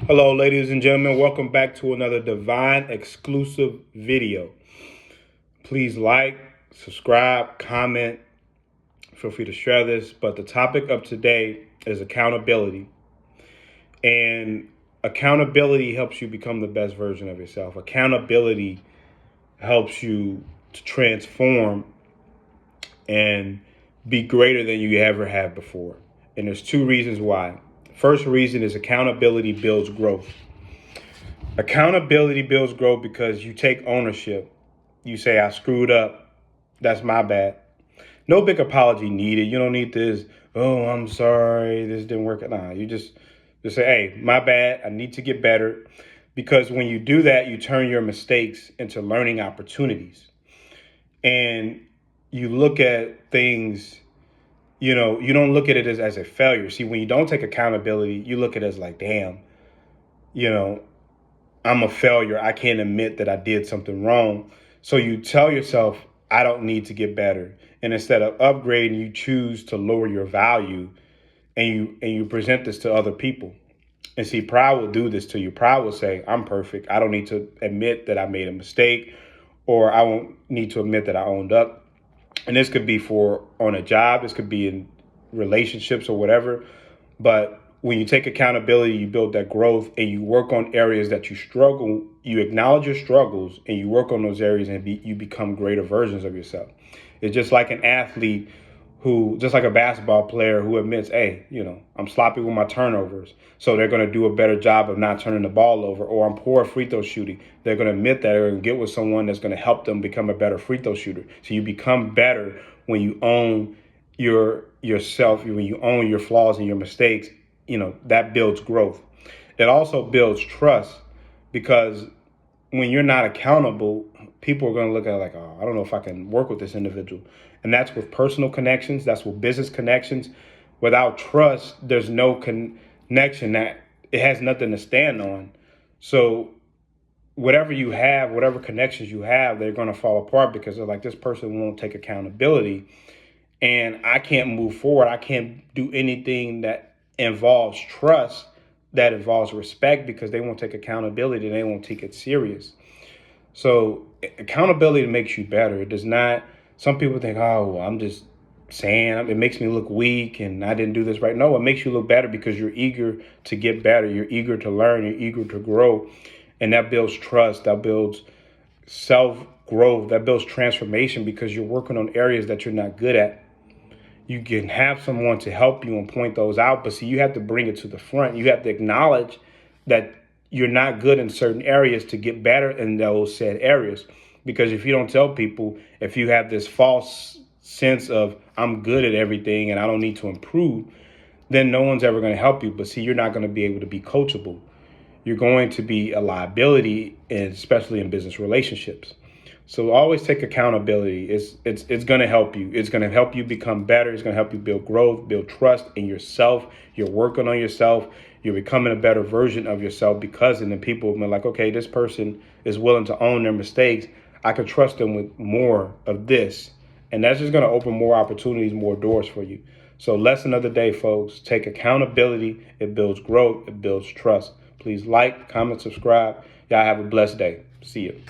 Hello, ladies and gentlemen. Welcome back to another Divine exclusive video. Please like, subscribe, comment. Feel free to share this. But the topic of today is accountability. And accountability helps you become the best version of yourself. Accountability helps you to transform and be greater than you ever have before. And there's two reasons why. First reason is accountability builds growth. Accountability builds growth because you take ownership. You say, I screwed up. That's my bad. No big apology needed. You don't need this, oh, I'm sorry, this didn't work. Nah, you just say, hey, my bad. I need to get better. Because when you do that, you turn your mistakes into learning opportunities. And you look at things, you don't look at it as a failure. See, when you don't take accountability, you look at it as like, damn, you know, I'm a failure. I can't admit that I did something wrong. So you tell yourself, I don't need to get better. And instead of upgrading, you choose to lower your value and you present this to other people. And see, pride will do this to you. Pride will say, I'm perfect. I don't need to admit that I made a mistake, or I won't need to admit that I owned up. And this could be for on a job. This could be in relationships or whatever. But when you take accountability, you build that growth and you work on areas that you struggle. You acknowledge your struggles and you work on those areas and you become greater versions of yourself. It's just like an athlete just like a basketball player who admits, hey, I'm sloppy with my turnovers. So they're going to do a better job of not turning the ball over, or I'm poor at free throw shooting. They're going to admit that they're going to get with someone that's going to help them become a better free throw shooter. So you become better when you own yourself, when you own your flaws and your mistakes. That builds growth. It also builds trust, because when you're not accountable, people are going to look at it like, oh, I don't know if I can work with this individual. And that's with personal connections. That's with business connections. Without trust, there's no connection. That it has nothing to stand on. So whatever you have, whatever connections you have, they're going to fall apart because they're like, this person won't take accountability and I can't move forward. I can't do anything that involves trust, that involves respect, because they won't take accountability and they won't take it serious. So accountability makes you better. It does not. Some people think, oh, well, I'm just saying it makes me look weak and I didn't do this right. No, it makes you look better because you're eager to get better. You're eager to learn. You're eager to grow. And that builds trust. That builds self-growth. That builds transformation because you're working on areas that you're not good at. You can have someone to help you and point those out. But see, you have to bring it to the front. You have to acknowledge that you're not good in certain areas to get better in those said areas. Because if you don't tell people, if you have this false sense of I'm good at everything and I don't need to improve, then no one's ever going to help you. But see, you're not going to be able to be coachable. You're going to be a liability, especially in business relationships. So always take accountability. It's going to help you. It's going to help you become better. It's going to help you build growth, build trust in yourself. You're working on yourself. You're becoming a better version of yourself because then people have been like, okay, this person is willing to own their mistakes. I can trust them with more of this. And that's just going to open more opportunities, more doors for you. So lesson of the day, folks, take accountability. It builds growth. It builds trust. Please like, comment, subscribe. Y'all have a blessed day. See you.